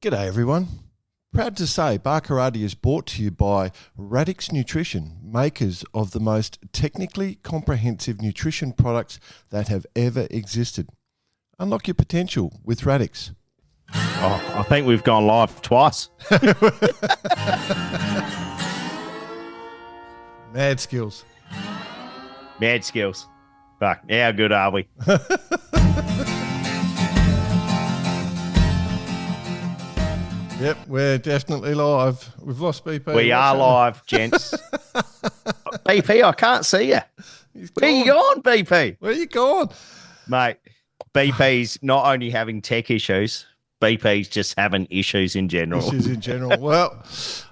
G'day everyone. Proud to say Barkarati is brought to you by Radix Nutrition, makers of the most technically comprehensive nutrition products that have ever existed. Unlock your potential with Radix. Oh, I think we've gone live twice. Mad skills. Mad skills. Fuck, how good are we? Yep, we're definitely live. We've lost BP. We are live, gents. BP, I can't see you. Where you gone, BP? Where you gone? Mate, BP's not only having tech issues, BP's just having issues in general. Issues in general. Well,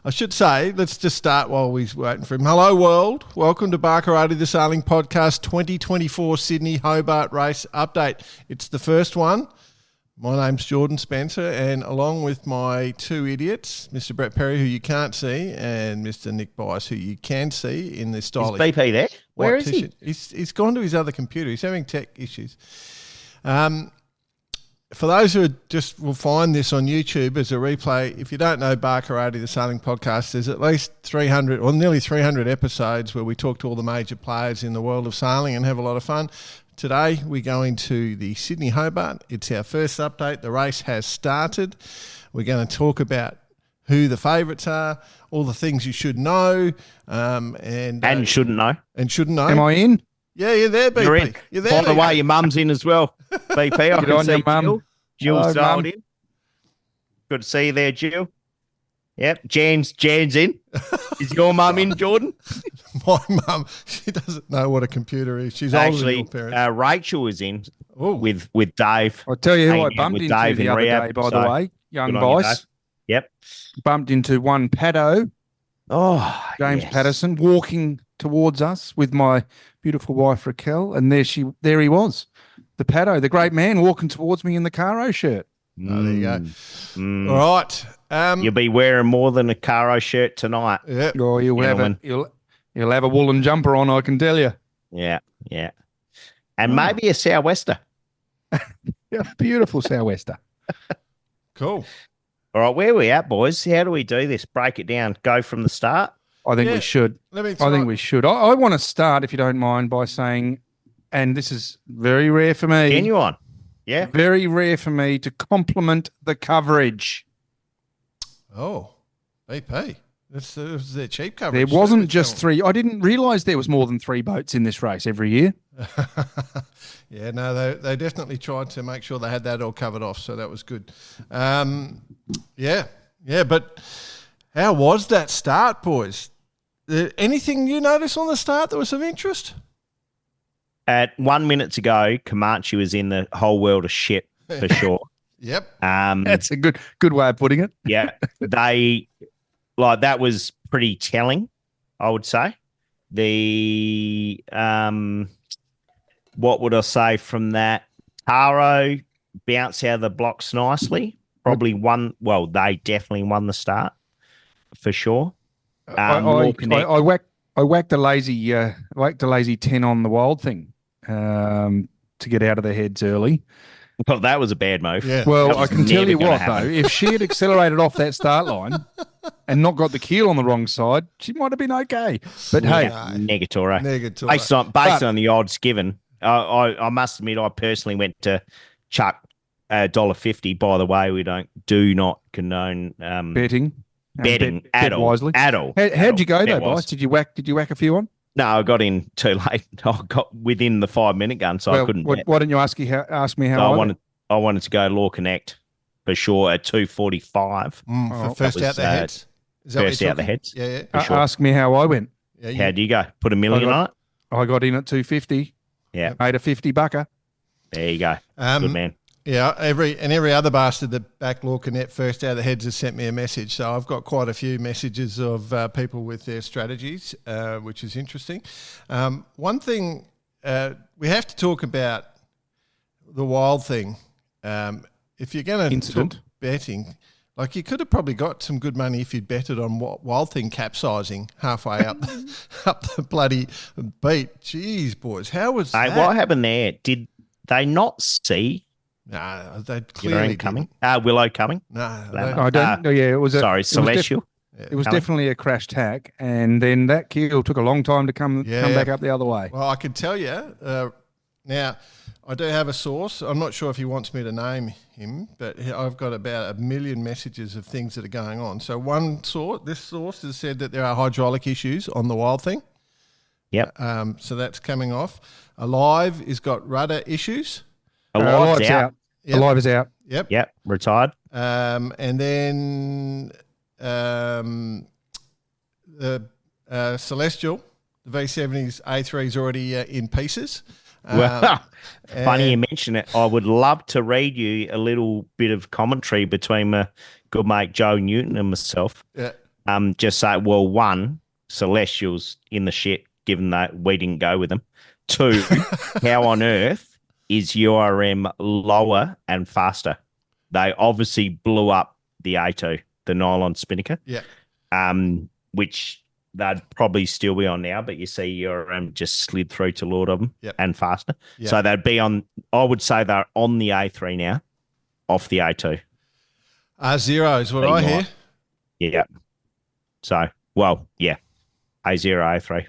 I should say, let's just start while we're waiting for him. Hello, world. Welcome to Barkarati the Sailing Podcast 2024 Sydney Hobart Race Update. It's the first one. My name's Jordan Spencer, and along with my two idiots, Mr. Brett Perry, who you can't see, and Mr. Nick Bice, who you can see in this stylish... Is BP there? Where is he? He's gone to his other computer. He's having tech issues. For those who just will find this on YouTube as a replay, if you don't know Barkarati, the Sailing Podcast, there's at least 300 or nearly 300 episodes where we talk to all the major players in the world of sailing and have a lot of fun. Today, we're going to the Sydney Hobart. It's our first update. The race has started. We're going to talk about who the favourites are, all the things you should know. And shouldn't know. And shouldn't know. Am I in? Yeah, you're there, BP. You're in. You're there. By the way, your mum's in as well, BP. I can see Jill. Jill's dialed in. Good to see you there, Jill. Yep, Jan's in. Is your mum in, Jordan? My mum, she doesn't know what a computer is. She's actually older than your parents. Rachel is in with Dave. I'll tell you who I bumped into Dave the other day, by the way, young Bice. Yep. Bumped into one Paddo, James Patterson, walking towards us with my beautiful wife Raquel, and there he was, the Paddo, the great man, walking towards me in the Caro shirt. Oh, there you go. All right. You'll be wearing more than a Caro shirt tonight. Yep. Oh, you'll have a woolen jumper on, I can tell you. Yeah. And maybe a sou'wester. Yeah, beautiful sou'wester. Cool. All right, where are we at, boys? How do we do this? Break it down. Go from the start? I think we should. I want to start, if you don't mind, by saying, and this is very rare for me. Genuine. Yeah. Very rare for me to compliment the coverage. Oh, BP. That's their cheap coverage. There wasn't just three. I didn't realise there was more than three boats in this race every year. Yeah, no, they definitely tried to make sure they had that all covered off, so that was good. Yeah, but how was that start, boys? Anything you noticed on the start that was of interest? At 1 minute to go, Comanche was in the whole world of shit for sure. Yep. That's a good way of putting it. Yeah. That was pretty telling, I would say. What would I say from that? Taro bounced out of the blocks nicely. Probably won. Well, they definitely won the start for sure. I whacked a lazy 10 on the wild thing to get out of their heads early. Well, that was a bad move. Yeah. Well, I can tell you what, though, if she had accelerated off that start line and not got the keel on the wrong side, she might have been okay. But hey, Negatoro. Based on the odds given, I must admit, I personally went to chuck $1.50. By the way, we do not condone betting at all. Wisely. At all. How'd you go though, Bice? Did you whack a few on? No, I got in too late. I got within the 5 minute gun, so I couldn't. Why didn't you ask me how I wanted to go Law Connect for sure at 2:45. For first out the heads. Is that first out the heads. Yeah. Sure. Ask me how I went. Yeah, how'd you go? Put $1 million on it. I got in at 250. Yeah, made a 50 bucker. There you go. Good man. Yeah, every other bastard that backed Lorcanet first out of the heads has sent me a message. So I've got quite a few messages of people with their strategies, which is interesting. One thing we have to talk about the wild thing. If you're going to talk betting, like you could have probably got some good money if you'd betted on wild thing capsizing halfway up the bloody beat. Jeez, boys, how was that? What happened there? Did they not see No, they clearly coming. Willow coming. No, I don't. Yeah, it was. Celestial. It was definitely a crash tack, and then that keel took a long time to come back up the other way. Well, I can tell you now. I do have a source. I'm not sure if he wants me to name him, but I've got about 1 million messages of things that are going on. So this source has said that there are hydraulic issues on the Wild Thing. Yep. So that's coming off. Alive has got rudder issues. Alive's out. Yep. Alive is out. Yep. Retired. And then the Celestial, the V70's A3 is already in pieces. Well, funny you mention it. I would love to read you a little bit of commentary between my good mate Joe Newton and myself. Yeah. Just say, well, one, Celestial's in the shit, given that we didn't go with them. Two, how on earth is URM lower and faster? They obviously blew up the A2, the nylon spinnaker. Yeah. Which they'd probably still be on now, but you see URM just slid through to Lord of them and faster. Yep. So they'd be on, I would say they're on the A3 now, off the A2. R0 is what I hear. Yeah. So, well, yeah. A0, A3.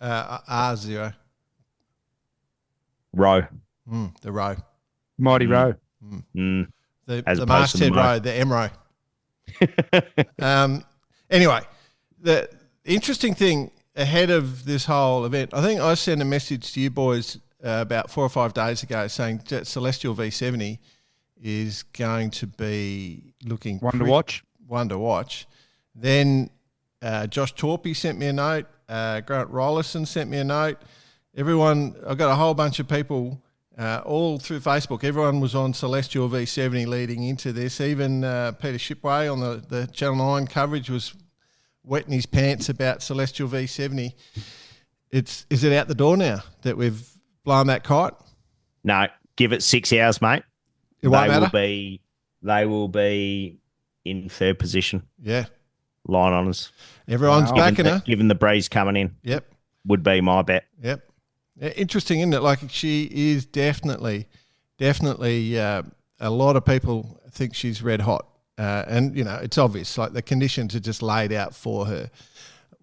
R0. Row. The row. Mighty row. The masthead row, the M row. Anyway, the interesting thing ahead of this whole event, I think I sent a message to you boys about 4 or 5 days ago saying that Celestial V70 is going to be looking one to watch. Then Josh Torpy sent me a note. Grant Rollerson sent me a note. Everyone, I've got a whole bunch of people all through Facebook. Everyone was on Celestial V70 leading into this. Even Peter Shipway on the Channel 9 coverage was wetting his pants about Celestial V70. Is it out the door now that we've blown that kite? No, give it 6 hours, mate. It won't matter. They will be in third position. Yeah. Line honours. Everyone's backing her. Given the breeze coming in. Yep. Would be my bet. Yep. Interesting, isn't it? Like, she is definitely a lot of people think she's red hot. And, you know, it's obvious, like the conditions are just laid out for her.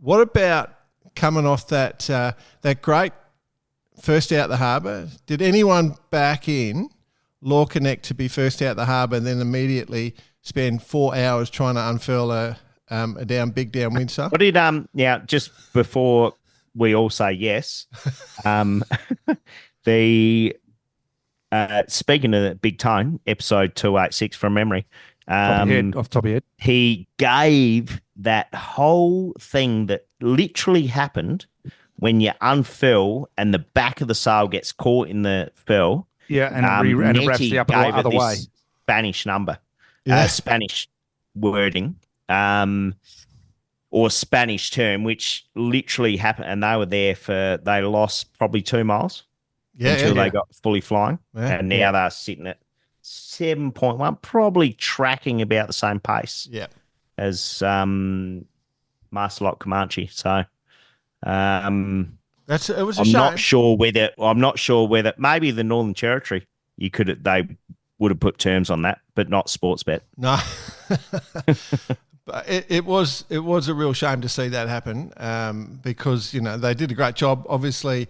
What about coming off that great first out the harbour? Did anyone back in Law Connect to be first out the harbour and then immediately spend 4 hours trying to unfurl a big downwind sail? What did, now, just before we all say yes, speaking of the Big Tone, episode 286 from memory, off the top of your head. He gave that whole thing that literally happened when you unfurl and the back of the sail gets caught in the furl. Yeah, and it wraps the other way. Spanish number, yeah. Spanish wording, or Spanish term, which literally happened, and they were there they lost probably 2 miles until they got fully flying, and now they're sitting at 7.1, probably tracking about the same pace as Master Lock Comanche. So it was a I'm shame. not sure whether maybe the Northern Territory they would have put terms on that, but not Sportsbet. No. But it was a real shame to see that happen because, you know, they did a great job. Obviously,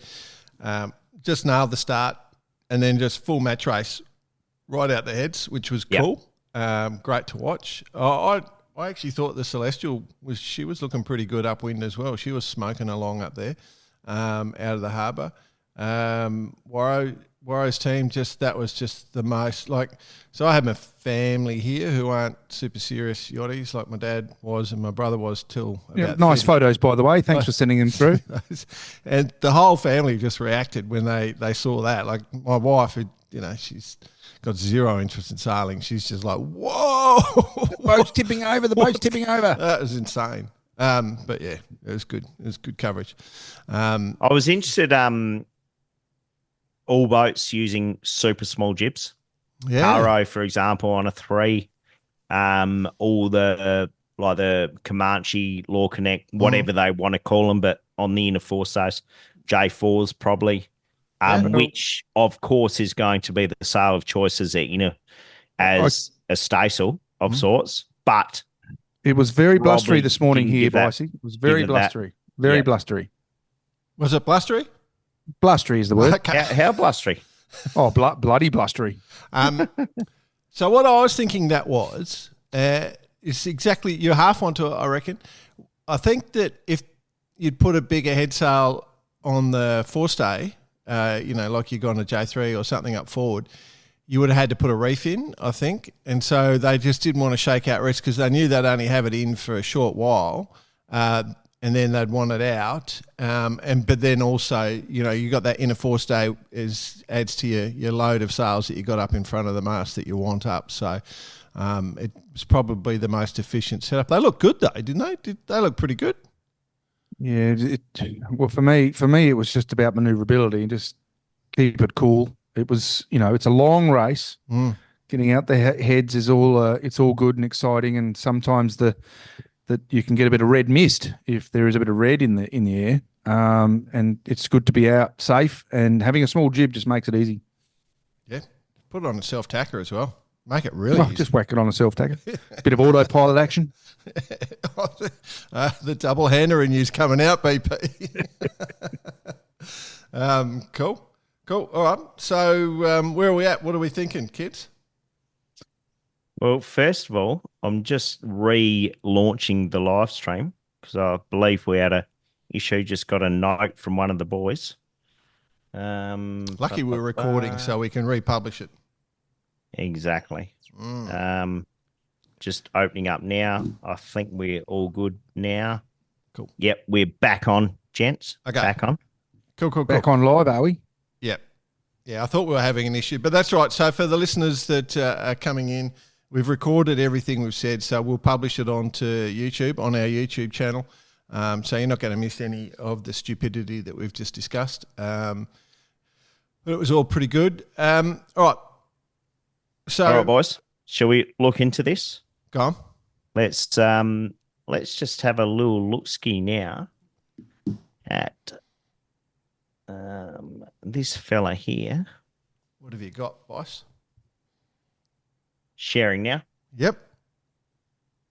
just nailed the start and then just full match race right out the heads, which was cool. Great to watch. I actually thought the Celestial was looking pretty good upwind as well. She was smoking along up there out of the harbour. Warro's team, that was just the most, like, so I have my family here who aren't super serious yachties like my dad was and my brother was till about nice photos, by the way. Thanks for sending them through. And the whole family just reacted when they saw that. Like my wife, who, you know, she's got zero interest in sailing. She's just like, whoa. The boat's tipping over. That was insane. But yeah, it was good. It was good coverage. I was interested, all boats using super small jibs. Yeah. Caro, for example, on a 3. All the Comanche, Law Connect, whatever they want to call them, but on the inner forestays, J4s probably. which of course is going to be the sale of choices as a staysel of sorts. But it was very blustery this morning here, Vicey. It was very blustery. Very blustery. Was it blustery? Blustery is the word. Okay. How blustery? Oh, bloody blustery. So what I was thinking that was is exactly, you're half onto it, I reckon. I think that if you'd put a bigger head sail on the forestay, like you've gone to J3 or something up forward, you would have had to put a reef in, I think. And so they just didn't want to shake out reefs because they knew they'd only have it in for a short while, and then they'd want it out. But then also, you got that inner forestay adds to your load of sails that you got up in front of the mast that you want up. So it was probably the most efficient setup. They look good though, didn't they? They look pretty good. Yeah. Well, for me, it was just about maneuverability and just keep it cool. It was, it's a long race. Getting out the heads is it's all good and exciting. And sometimes that you can get a bit of red mist if there is a bit of red in the air. And it's good to be out safe, and having a small jib just makes it easy. Yeah. Put it on a self-tacker as well. Make it really easy. Just whack it on a self-tacker. Bit of autopilot action. The double hander in you's coming out, BP. Cool. All right. So where are we at? What are we thinking, kids? Well, first of all, I'm just relaunching the live stream because I believe we had a issue. Just got a note from one of the boys. Lucky we're recording so we can republish it. Exactly. Just opening up now. I think we're all good now. Cool. Yep, we're back on, gents. Okay. Back on. Cool. Back on live, are we? Yep. Yeah, I thought we were having an issue, but that's right. So for the listeners that are coming in, we've recorded everything we've said, so we'll publish it onto YouTube, on our YouTube channel. So you're not going to miss any of the stupidity that we've just discussed. But it was all pretty good. All right. So, all right, boys. Shall we look into this? Go on. Let's just have a little look-ski now at this fella here. What have you got, boss? Sharing now. Yep.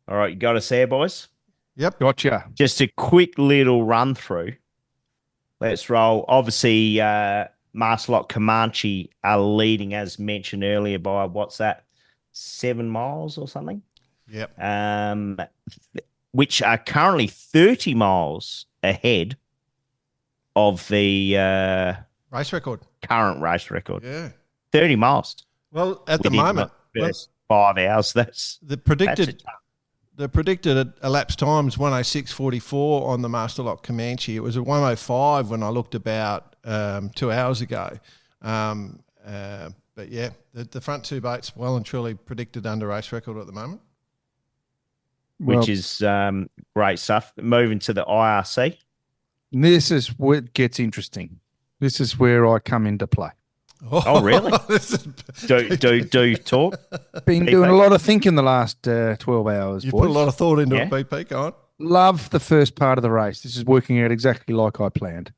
All right, you got us there, boys? Yep. Gotcha. Just a quick little run through. Let's roll. Obviously, Marcelot Comanche are leading, as mentioned earlier, by what's that, 7 miles or something? Yep. Which are currently 30 miles ahead of the race record. Current race record. Yeah. 30 miles. Well, at the moment, first 5 hours. That's the predicted elapsed times 1:06:44 on the Masterlock Comanche. It was a 1:05 when I looked about 2 hours ago. But yeah, the front two boats well and truly predicted under race record at the moment. Which is great stuff. Moving to the IRC. This is where it gets interesting. This is where I come into play. Oh, really? do talk. Been doing a lot of thinking the last 12 hours. You put a lot of thought into it, BP. Go on. Love the first part of the race. This is working out exactly like I planned.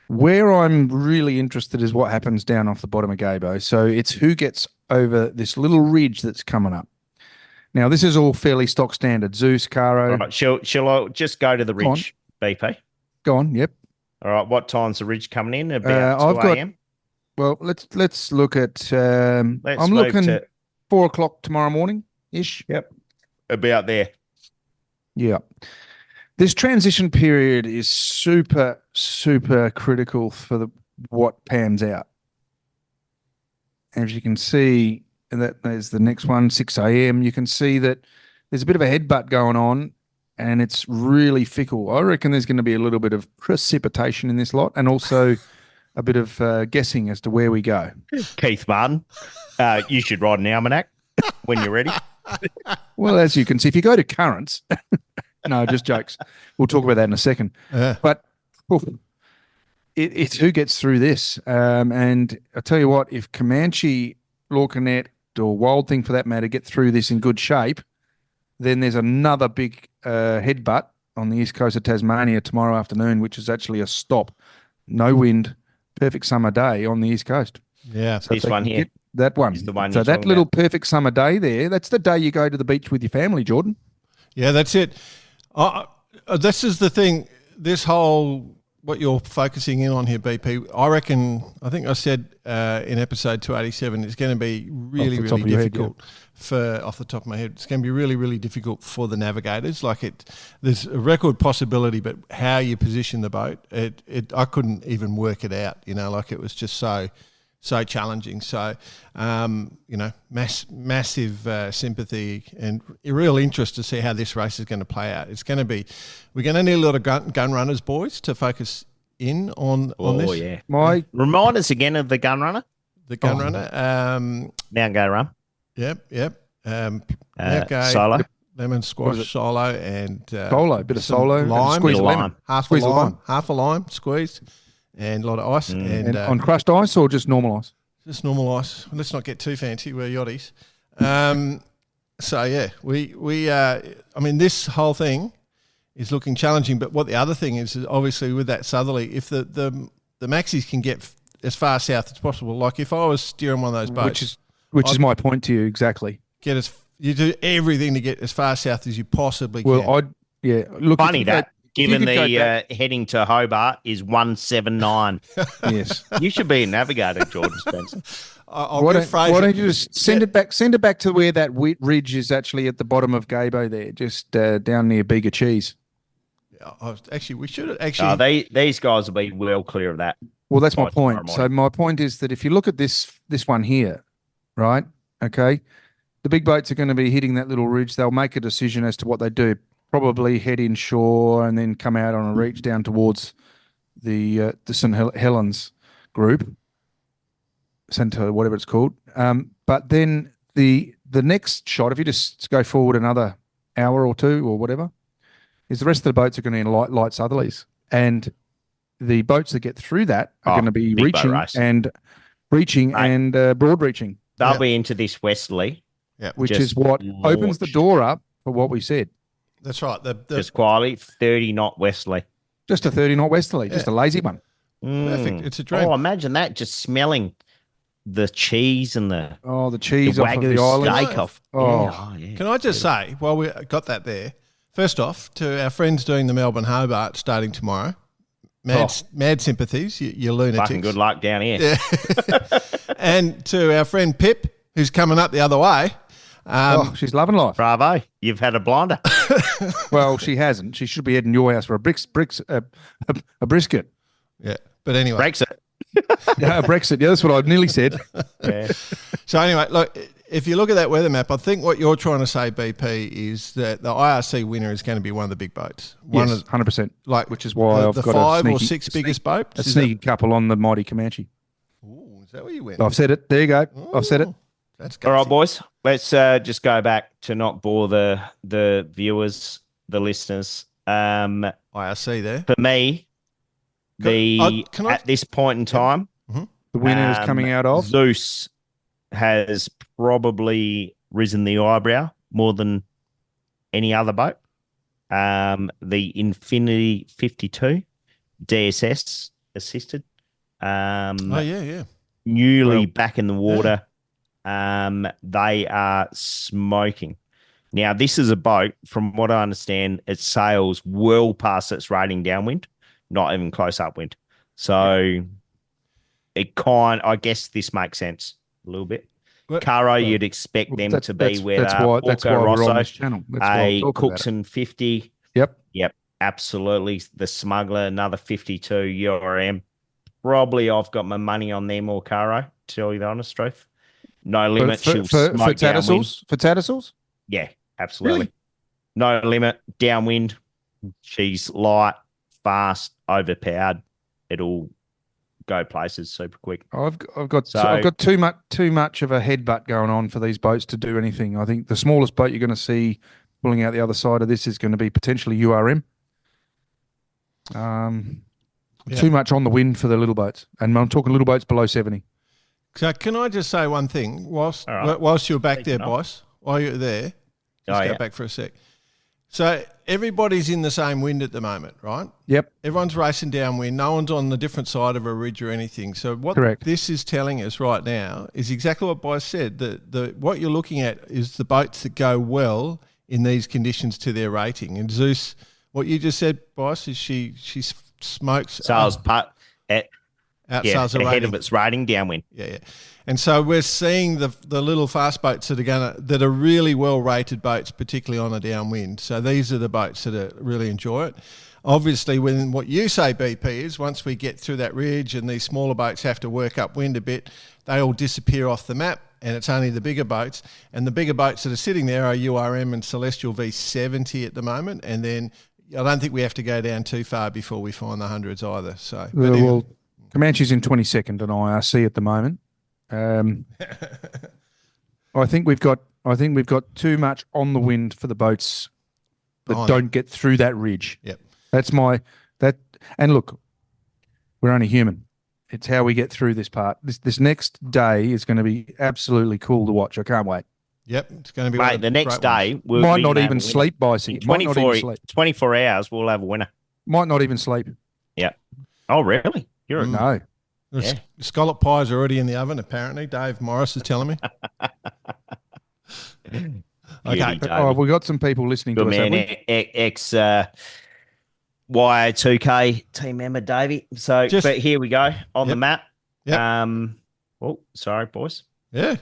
Where I'm really interested is what happens down off the bottom of Gabo. So it's who gets over this little ridge that's coming up. Now, this is all fairly stock standard. Zeus, Caro. All right, shall I just go to the ridge, BP? Go on, yep. All right, what time's the ridge coming in? About 2 a.m.? Well, let's look at. I'm looking 4 o'clock tomorrow morning-ish. Yep, about there. Yeah, this transition period is super, super critical for what pans out. As you can see, there's the next one, 6 a.m. You can see that there's a bit of a headbutt going on, and it's really fickle. I reckon there's going to be a little bit of precipitation in this lot, and also a bit of guessing as to where we go. Keith Martin, you should write an almanac when you're ready. Well, as you can see, if you go to currents, no, just jokes. We'll talk about that in a second. But it's who gets through this. And I tell you what, if Comanche, Lorcanet, or Wild Thing for that matter, get through this in good shape, then there's another big headbutt on the east coast of Tasmania tomorrow afternoon, which is actually a stop. No wind, perfect summer day on the East Coast. Yeah. So this one here. That one. Is the one so that little perfect summer day there, that's the day you go to the beach with your family, Jordan. Yeah, that's it. This is the thing, this whole, what you're focusing in on here, BP, I think I said in episode 287, it's going to be really, really difficult off the top of my head. It's going to be really, really difficult for the navigators. There's a record possibility, but how you position the boat, I couldn't even work it out, it was just so challenging. So, massive sympathy and real interest to see how this race is going to play out. We're going to need a lot of gun runners, boys, to focus in on this. Oh, yeah. Remind us again of the gun runner. The gun runner. Mount Gay Rum. Yep. Mount Gay, solo. Lemon squash solo and bit of solo, lime, squeeze of lemon, half a lime squeezed. And a lot of ice. And on crushed ice or just normal ice? Just normal ice. Let's not get too fancy. We're yachties. So, yeah, this whole thing is looking challenging. But what the other thing is obviously with that southerly, if the maxis can get as far south as possible, like if I was steering one of those boats. Which is my point to you, exactly. You do everything to get as far south as you possibly can. Well, look. Funny that. Given the heading to Hobart is 179. Yes. You should be a navigator, Jordan Spencer. Why don't you just send it back to where that ridge is actually at the bottom of Gabo there, just down near Bega Cheese. Actually, we should actually... these guys will be well clear of that. Well, that's my point. So my point is that if you look at this one here, right, okay, the big boats are going to be hitting that little ridge. They'll make a decision as to what they do. Probably head inshore and then come out on a reach down towards the St. Helens group, Centre, whatever it's called. But then the next shot, if you just go forward another hour or two or whatever, is the rest of the boats are going to be in light southerlies, and the boats that get through that are going to be reaching and broad reaching. They'll be into this westerly, which is what opens the door up for what we said. That's right. Just quietly, 30 knot westerly. Just a 30 knot westerly, just a lazy one. Perfect. It's a dream. Oh, imagine that, just smelling the cheese and the cheese off of the island. Steak off. Oh, yeah. Can I just say, while we got that there, first off, to our friends doing the Melbourne Hobart starting tomorrow, mad sympathies, you lunatics. Fucking good luck down here. Yeah. And to our friend Pip, who's coming up the other way. She's loving life. Bravo. You've had a blinder. Well, she hasn't. She should be heading your house for a brisket. Yeah. But anyway. Brexit. Yeah, Brexit. Yeah, that's what I nearly said. Yeah. So anyway, look, if you look at that weather map, I think what you're trying to say, BP, is that the IRC winner is going to be one of the big boats. Yes, 100%. Which is why I've got the 5 or 6 biggest boats. A sneaky couple on the mighty Comanche. Ooh, is that where you went? I've said it. There you go. Ooh, I've said it. That's all right, boys. Let's just go back to not bore the viewers, the listeners. IRC there. For me, at this point in time, the winner is coming out of Zeus has probably risen the eyebrow more than any other boat. The Infinity 52 DSS assisted. Newly back in the water. They are smoking. Now, this is a boat, from what I understand, it sails well past its rating downwind, not even close upwind. So I guess this makes sense a little bit. Caro, you'd expect them to be where they are. That's why we're on this channel. A Cookson 50. Yep, absolutely. The Smuggler, another 52 URM. Probably I've got my money on them or Caro, to tell you the honest truth. No limit. For Tattersalls? Yeah, absolutely. Really? No limit. Downwind. She's light, fast, overpowered. It'll go places super quick. I've got too much of a headbutt going on for these boats to do anything. I think the smallest boat you're going to see pulling out the other side of this is going to be potentially URM. Too much on the wind for the little boats, and I'm talking little boats below 70. So can I just say one thing whilst you're back there, boss? While you're there, go back for a sec. So everybody's in the same wind at the moment, right? Yep. Everyone's racing downwind. No one's on the different side of a ridge or anything. So what this is telling us right now is exactly what Bryce said. What you're looking at is the boats that go well in these conditions to their rating. And Zeus, what you just said, Bryce, is she smokes. Sales outsails ahead of its rating downwind. Yeah. And so we're seeing the little fast boats that are really well rated boats, particularly on a downwind. So these are the boats that really enjoy it. Obviously, when what you say, BP, is once we get through that ridge and these smaller boats have to work upwind a bit, they all disappear off the map, and it's only the bigger boats. And the bigger boats that are sitting there are URM and Celestial V70 at the moment. And then I don't think we have to go down too far before we find the hundreds either. So, well, Comanche's in 22nd on IRC at the moment. I think we've got too much on the wind for the boats that don't get through that ridge. Yep. And look, we're only human. It's how we get through this part. This next day is going to be absolutely cool to watch. I can't wait. Yep, it's going to be the next day. Might not even sleep, Bicey. 24 hours, we'll have a winner. Might not even sleep. Yeah. Oh, really? No. Yeah. Scallop pies are already in the oven, apparently. Dave Morris is telling me. Okay. We've got some people listening to us. Man, ex YO2K team member, Davey. So, but here we go on the map. Yep. Sorry, boys. Yeah.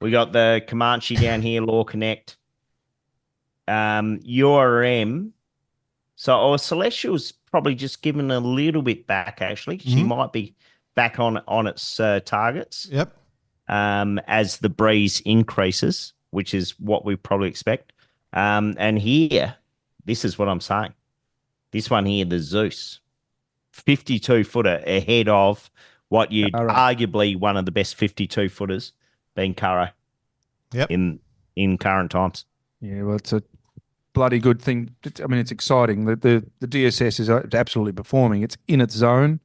We got the Comanche down here, Law Connect. URM. So, Celestial's probably just given a little bit back, actually. She might be back on its targets. Yep. As the breeze increases, which is what we probably expect. And here, this is what I'm saying. This one here, the Zeus, 52-footer ahead of what you'd arguably one of the best 52-footers being Curro. Yep. In current times. Yeah, well, it's a bloody good thing. I mean, it's exciting. The DSS is absolutely performing. It's in its zone.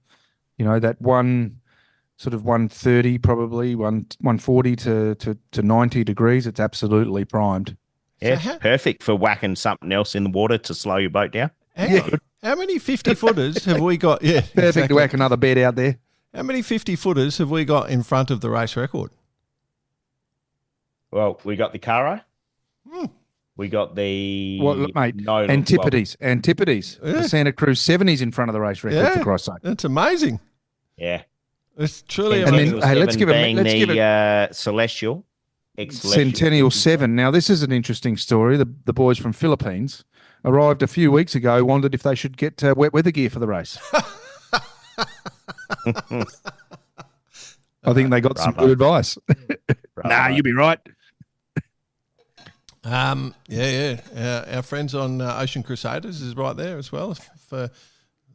You know, that sort of 130, probably 140 to 90 degrees. It's absolutely primed. Yeah, so perfect for whacking something else in the water to slow your boat down. How many 50-footers have we got? Yeah, perfect to whack another bed out there. How many 50-footers have we got in front of the race record? Well, we got the Curro. We got the Antipodes. Yeah. The Santa Cruz 70s in front of the race record, for Christ's sake. That's amazing. Yeah. It's truly amazing. And then, let's give it Celestial. Centennial 7. Now, this is an interesting story. The boys from Philippines arrived a few weeks ago, wondered if they should get wet weather gear for the race. I think they got some good advice. Nah, you'll be right. Our friends on Ocean Crusaders is right there as well for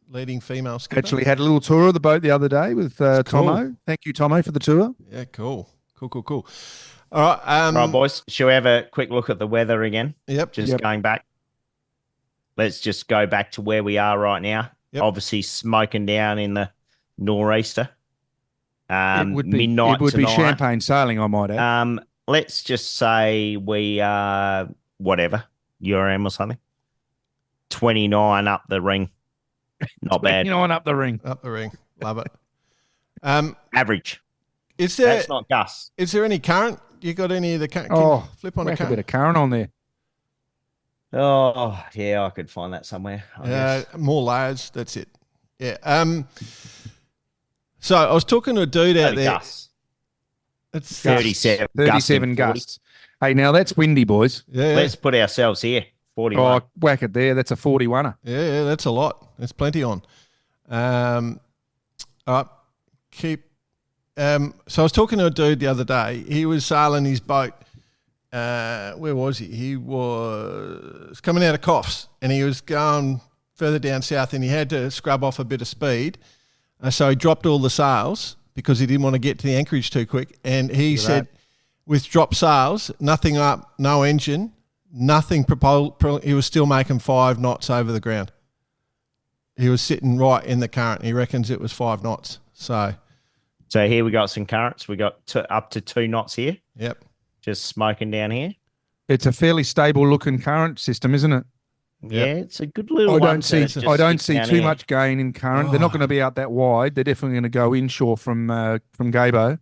leading female skipper. Actually had a little tour of the boat the other day with Tomo. Thank you, Tomo, for the tour. Yeah, cool. All right. All right, boys. Shall we have a quick look at the weather again? Yep. Going back. Let's just go back to where we are right now. Yep. Obviously smoking down in the nor'easter. It would be champagne sailing, I might add. Let's just say we are whatever, URM or something. 29 up the ring. Not bad. 29 up the ring. Up the ring. Love it. Average. That's not Gus. Is there any current? You got any of the current? Flip on a current. A bit of current on there. Oh, yeah, I could find that somewhere. More layers. That's it. Yeah. So I was talking to a dude out there. Gus. It's 37 gusts. Hey, now that's windy, boys. Yeah. Let's put ourselves here. 41. Oh, whack it there. That's a 41er. Yeah, that's a lot. There's plenty on. All right. So I was talking to a dude the other day. He was sailing his boat. Where was he? He was coming out of Coffs, and he was going further down south, and he had to scrub off a bit of speed. So he dropped all the sails because he didn't want to get to the anchorage too quick. And he said, with dropped sails, nothing up, no engine, nothing he was still making 5 knots over the ground. He was sitting right in the current. He reckons it was 5 knots. So here we got some currents. We got up to 2 knots here. Yep. Just smoking down here. It's a fairly stable looking current system, isn't it? Yeah, it's a good little I one. I don't see too much gain in current. They're not going to be out that wide. They're definitely going to go inshore from Gabo.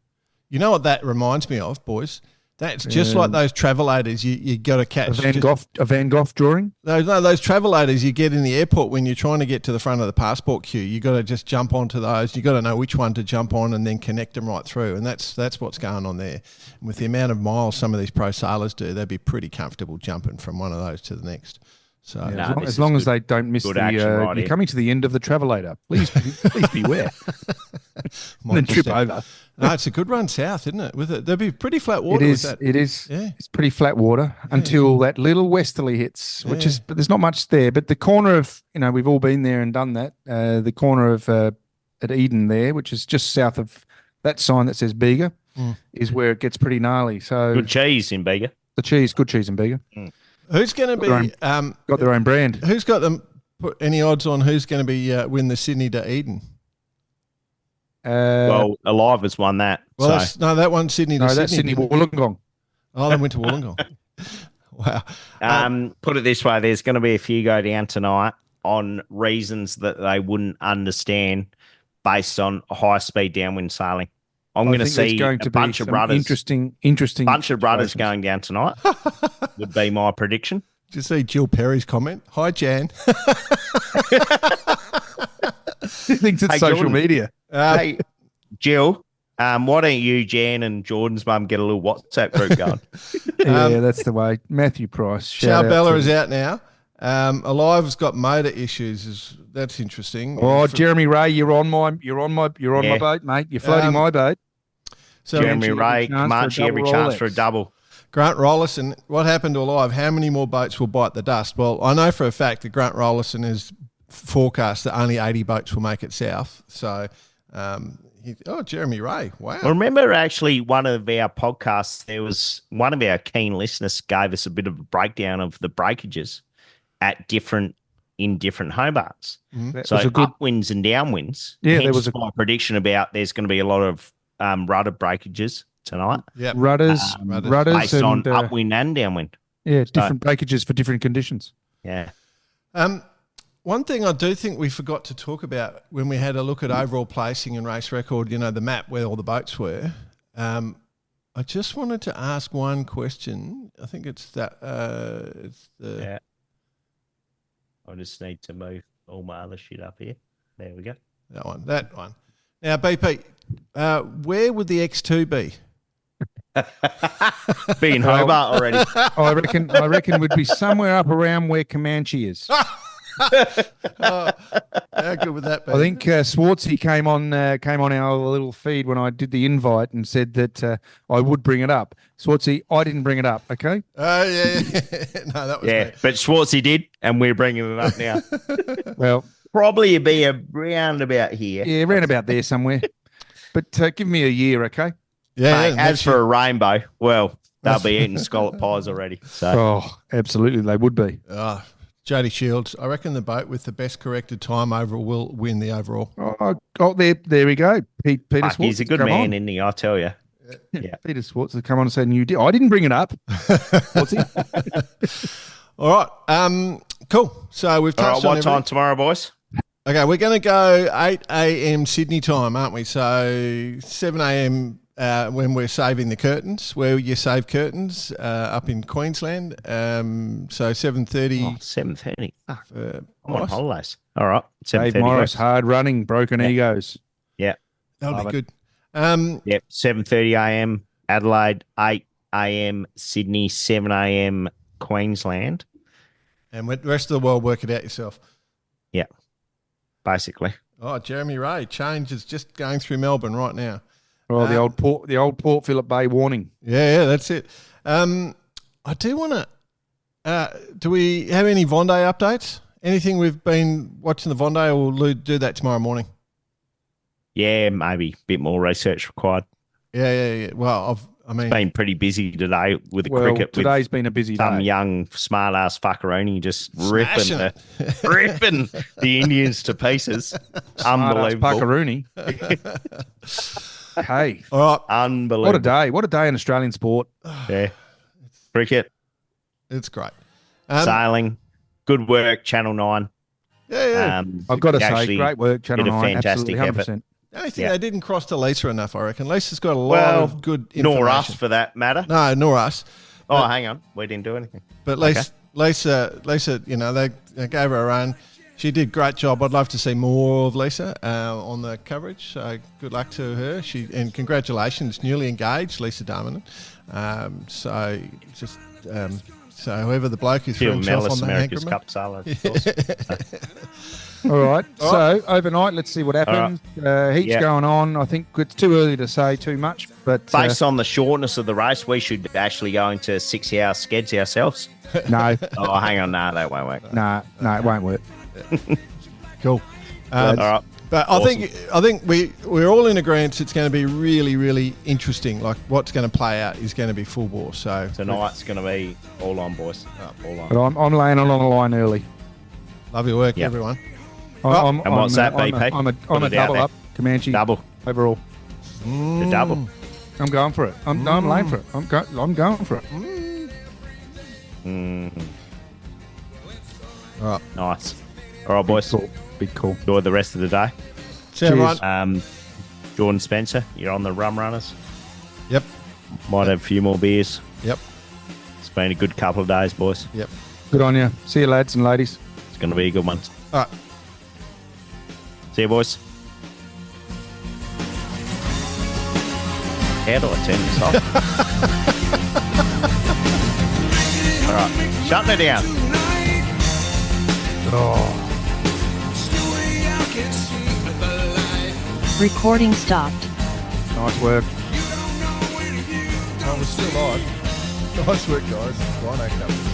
You know what that reminds me of, boys? That's just like those travelators you got to catch. A Van Gogh drawing? Those travelators you get in the airport when you're trying to get to the front of the passport queue. You got to just jump onto those. You got to know which one to jump on and then connect them right through. And that's what's going on there. And with the amount of miles some of these pro sailors do, they'd be pretty comfortable jumping from one of those to the next. So as long as they don't miss you're coming to the end of the travelator. Please beware. And then trip over. No, it's a good run south, isn't it? With it, there'll be pretty flat water. It is. Yeah. It's pretty flat water until that little westerly hits, but there's not much there. But the corner of, we've all been there and done that. The corner of at Eden there, which is just south of that sign that says Bega, is where it gets pretty gnarly. So good cheese in Bega. Good cheese in Bega. Who's going to be got their own brand? Who's got them? Put any odds on who's going to be win the Sydney to Eden? Alive has won that. Well, that one Sydney to Sydney. That's Sydney Wollongong. Oh, they went to Wollongong. Wow. Put it this way: there's going to be a few go down tonight on reasons that they wouldn't understand based on high-speed downwind sailing. I'm going to see a bunch of brothers. Interesting. Bunch of brothers going down tonight would be my prediction. Did you see Jill Perry's comment? Hi, Jan. He thinks it's social Jordan, media. Hey, Jill, why don't you, Jan, and Jordan's mum get a little WhatsApp group going? Yeah, that's the way. Matthew Price. Bella is out now. Alive's got motor issues. That's interesting. Oh, Jeremy Ray, you're on my boat, mate. You're floating my boat. So Jeremy Ray, Comanche, every chance for a double. Grant Rollison, what happened to Alive? How many more boats will bite the dust? Well, I know for a fact that Grant Rollison has forecast that only 80 boats will make it south. So, Jeremy Ray, wow. Well, remember actually one of our podcasts, there was one of our keen listeners gave us a bit of a breakdown of the breakages in different Hobarts. Mm-hmm. So upwinds and downwinds. Yeah, there was my prediction about there's going to be a lot of rudder breakages tonight. Yeah, rudders based on upwind and downwind. Yeah, different breakages for different conditions. Yeah. One thing I do think we forgot to talk about when we had a look at overall placing and race record, the map where all the boats were. I just wanted to ask one question. I think it's that. Yeah. I just need to move all my other shit up here. There we go. That one. Now, BP, where would the X2 be? Be in Hobart already. I reckon would be somewhere up around where Comanche is. How good would that be? I think Swartzy came on our little feed when I did the invite and said that I would bring it up. Swartzy, I didn't bring it up, okay? Oh, yeah. No, that was me. But Swartzy did, and we're bringing it up now. Well, probably be around about here. Yeah, around about there somewhere. But give me a year, okay? Yeah. Mate, as for a rainbow, well, they'll be eating scallop pies already. So. Oh, absolutely, they would be. Jody Shields, I reckon the boat with the best corrected time overall will win the overall. Oh, there we go. Peter Swartz. He's a good man, isn't he? I tell you. Yeah. Peter Swartz has come on and said, I didn't bring it up. What's he? All right. Cool. So we've touched on what time tomorrow, boys? Okay, we're going to go 8 a.m. Sydney time, aren't we? So 7 a.m. When we're saving the curtains, where you save curtains up in Queensland. So 7:30. 7:30. I'm on holidays. All right. Dave Morris, hard running, broken egos. Yeah. That'll be good. 7:30 a.m. Adelaide, 8 a.m. Sydney, 7 a.m. Queensland. And the rest of the world, work it out yourself. Yeah, basically. Oh, Jeremy Ray, change is just going through Melbourne right now. Oh, the old Port Phillip Bay warning. Yeah, that's it. I do want to. Do we have any Vendée updates? Anything we've been watching the Vendée, or we'll do that tomorrow morning? Yeah, maybe a bit more research required. Yeah. Well, it's been pretty busy today with the cricket. Today's been a busy day. Some young smart ass fuckeroni just ripping the Indians to pieces. Unbelievable. Puckaroony. Hey. All right. Unbelievable. What a day in Australian sport. Yeah. Cricket. It's great. Sailing, good work, Channel 9. Yeah. I've got to say, great work, Channel 9. Fantastic effort. The only thing they didn't cross to Lisa enough, I reckon. Lisa's got a lot of good information. Nor us, for that matter. No, nor us. But, hang on. We didn't do anything. But Lisa, they gave her a run. She did a great job. I'd love to see more of Lisa on the coverage. So good luck to her. And congratulations, newly engaged, Lisa Darmanin. So whoever the bloke is for himself on the America's Cup sailor. All right. So overnight, let's see what happens. Heats going on. I think it's too early to say too much, but based on the shortness of the race, we should actually go into 6-hour skeds ourselves. No. Oh, hang on. No, that won't work. No, it won't work. Cool. All right. But awesome. I think we're all in agreement it's going to be really, really interesting. Like what's going to play out is going to be full bore. So tonight's going to be all on, boys. All on. But I'm laying on the line early. Love your work, everyone. And what's that, BP? I'm a double up, Comanche. Double. Overall. The double. I'm going for it. I'm laying for it. I'm going for it. All right. Nice. All right, boys. Big call. Enjoy the rest of the day. See you, everyone. Jordan Spencer, you're on the Rum Runners. Yep. Might have a few more beers. Yep. It's been a good couple of days, boys. Yep. Good on you. See you, lads and ladies. It's going to be a good one. All right. See you, boys. How do I turn this off? All right. Shutting it down. Oh. Recording stopped. Nice work. Oh, we're still live. Nice work, guys. Rhino coverage.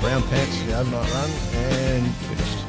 Brown pants, the overnight run, and finished.